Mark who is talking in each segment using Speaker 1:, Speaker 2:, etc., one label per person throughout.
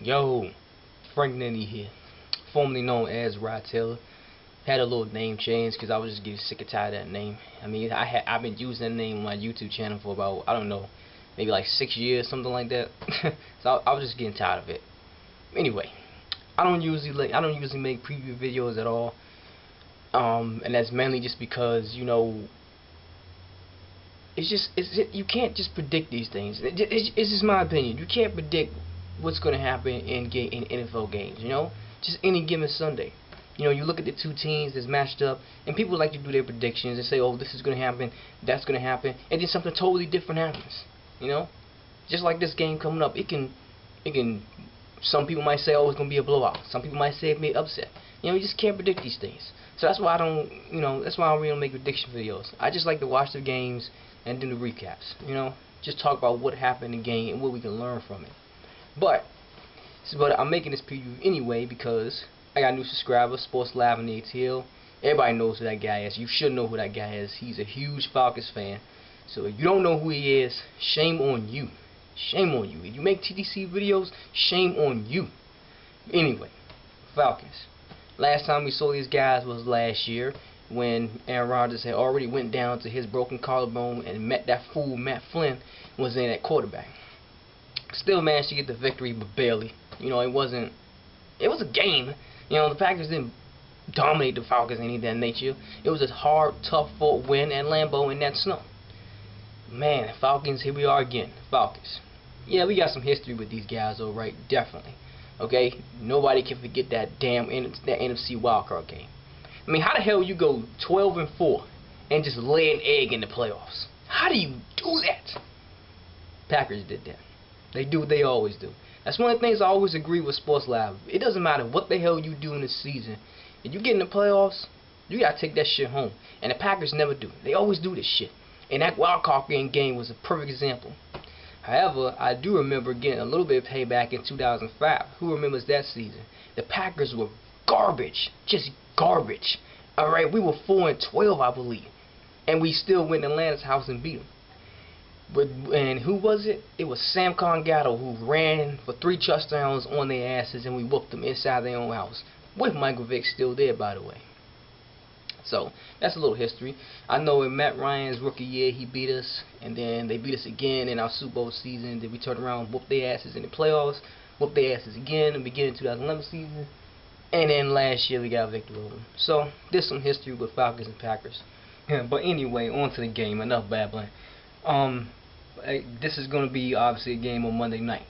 Speaker 1: Yo, Frank Nenny here, formerly known as Rod Taylor. Had a little name change because I was just getting sick and tired of that name. I mean, I've been using that name on my YouTube channel for about, I don't know, maybe like 6 years, something like that. So I was just getting tired of it. Anyway, I don't usually make preview videos at all. And that's mainly just because, you can't just predict these things. It's just my opinion. You can't predict what's going to happen in NFL games. Just any given Sunday. You look at the two teams that's matched up, and people like to do their predictions and say, "Oh, this is going to happen, that's going to happen," and then something totally different happens. Just like this game coming up, it can. Some people might say, "Oh, it's going to be a blowout." Some people might say it may upset. You just can't predict these things. So that's why I don't. That's why I really don't make prediction videos. I just like to watch the games and do the recaps. Just talk about what happened in the game and what we can learn from it. But I'm making this preview anyway because I got a new subscriber, Sports Live in the ATL. Everybody knows who that guy is. You should know who that guy is. He's a huge Falcons fan. So if you don't know who he is, shame on you. Shame on you. If you make TDC videos, shame on you. Anyway, Falcons. Last time we saw these guys was last year when Aaron Rodgers had already went down to his broken collarbone and met that fool Matt Flynn was in at quarterback. Still managed to get the victory, but barely. It was a game. The Packers didn't dominate the Falcons any of that nature. It was a hard, tough fought win at Lambeau in that snow. Man, Falcons, here we are again. Falcons. Yeah, we got some history with these guys, alright, definitely. Okay, nobody can forget that damn that NFC wildcard game. I mean, how the hell you go 12-4 and just lay an egg in the playoffs? How do you do that? Packers did that. They do what they always do. That's one of the things I always agree with Sports Live. It doesn't matter what the hell you do in the season. If you get in the playoffs, you gotta take that shit home. And the Packers never do. They always do this shit. And that wildcard game was a perfect example. However, I do remember getting a little bit of payback in 2005. Who remembers that season? The Packers were garbage. Just garbage. Alright, we were 4-12, I believe. And we still went to Atlanta's house and beat them. And who was it? It was Sam Congatto who ran for 3 touchdowns on their asses, and we whooped them inside their own house. With Michael Vick still there, by the way. So, that's a little history. I know in Matt Ryan's rookie year, he beat us, and then they beat us again in our Super Bowl season. Then we turned around and whooped their asses in the playoffs, whooped their asses again in the beginning of 2011 season, and then last year we got a victory over them. So, there's some history with Falcons and Packers. But anyway, on to the game. Enough babbling. This is going to be obviously a game on Monday night,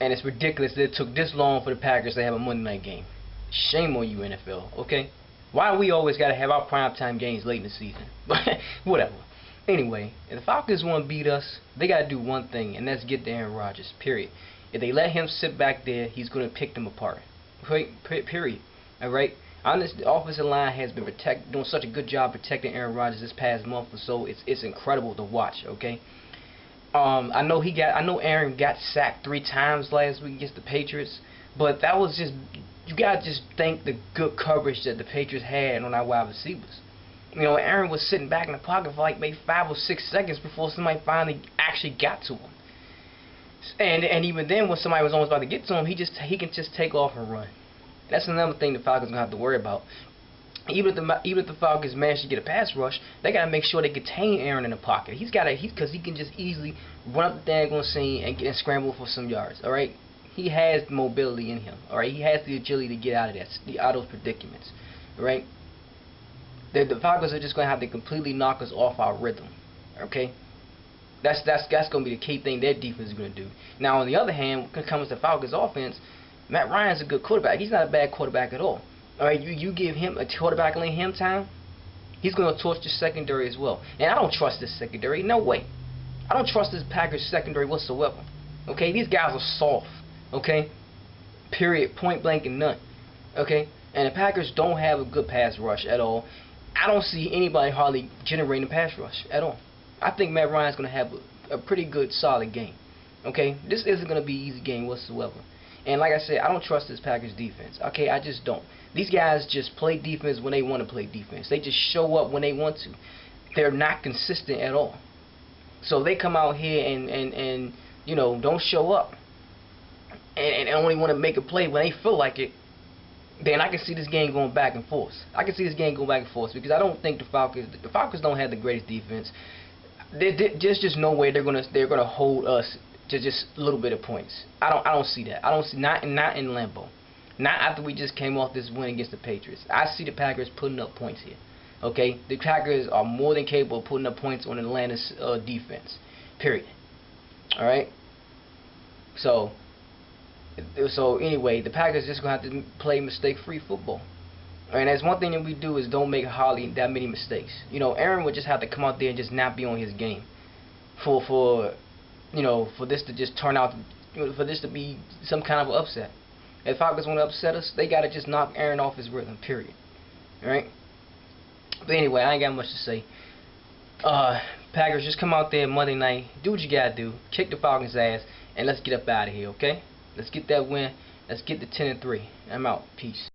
Speaker 1: and it's ridiculous that it took this long for the Packers to have a Monday night game. Shame on you, NFL. Okay, why do we always got to have our primetime games late in the season? But whatever. Anyway, if the Falcons want to beat us, they got to do one thing, and that's get to Aaron Rodgers. Period. If they let him sit back there, he's going to pick them apart. Period. All right. Honestly, the offensive line has been doing such a good job protecting Aaron Rodgers this past month or so. It's incredible to watch. Okay. I know Aaron got sacked 3 times last week against the Patriots, but that was just, you gotta just thank the good coverage that the Patriots had on our wide receivers. Aaron was sitting back in the pocket for like maybe 5 or 6 seconds before somebody finally actually got to him. And even then, when somebody was almost about to get to him, he can just take off and run. That's another thing the Falcons gonna have to worry about. Even if the Falcons manage to get a pass rush, they gotta make sure they contain Aaron in the pocket. Because he can just easily run up the daggone scene and scramble for some yards. All right, he has the mobility in him. All right, he has the agility to get out of those predicaments. All right, the Falcons are just gonna have to completely knock us off our rhythm. Okay, that's gonna be the key thing their defense is gonna do. Now, on the other hand, when it comes to the Falcons offense, Matt Ryan's a good quarterback. He's not a bad quarterback at all. Alright, you give him a quarterback, letting him time, he's going to torch the secondary as well. And I don't trust this secondary. No way. I don't trust this Packers secondary whatsoever. Okay, these guys are soft. Okay, period, point blank and none. Okay, and the Packers don't have a good pass rush at all. I don't see anybody hardly generating a pass rush at all. I think Matt Ryan's going to have a pretty good, solid game. Okay, this isn't going to be an easy game whatsoever. And like I said, I don't trust this Packers defense. Okay, I just don't. These guys just play defense when they want to play defense. They just show up when they want to. They're not consistent at all. So they come out here and don't show up. and only want to make a play when they feel like it, then I can see this game going back and forth. I can see this game going back and forth because I don't think the Falcons don't have the greatest defense. There's just no way they're gonna hold us to just a little bit of points. I don't see that. I don't see not in Lambeau. Not after we just came off this win against the Patriots. I see the Packers putting up points here. Okay, the Packers are more than capable of putting up points on Atlanta's defense. Period. All right. So anyway, the Packers just gonna have to play mistake-free football. And that's one thing that we do is don't make hardly that many mistakes. You know, Aaron would just have to come out there and just not be on his game for this to just turn out, for this to be some kind of upset. If Falcons want to upset us, they gotta just knock Aaron off his rhythm. Period. All right. But anyway, I ain't got much to say. Packers, just come out there Monday night, do what you gotta do, kick the Falcons' ass, and let's get up out of here. Okay? Let's get that win. Let's get the 10-3. I'm out. Peace.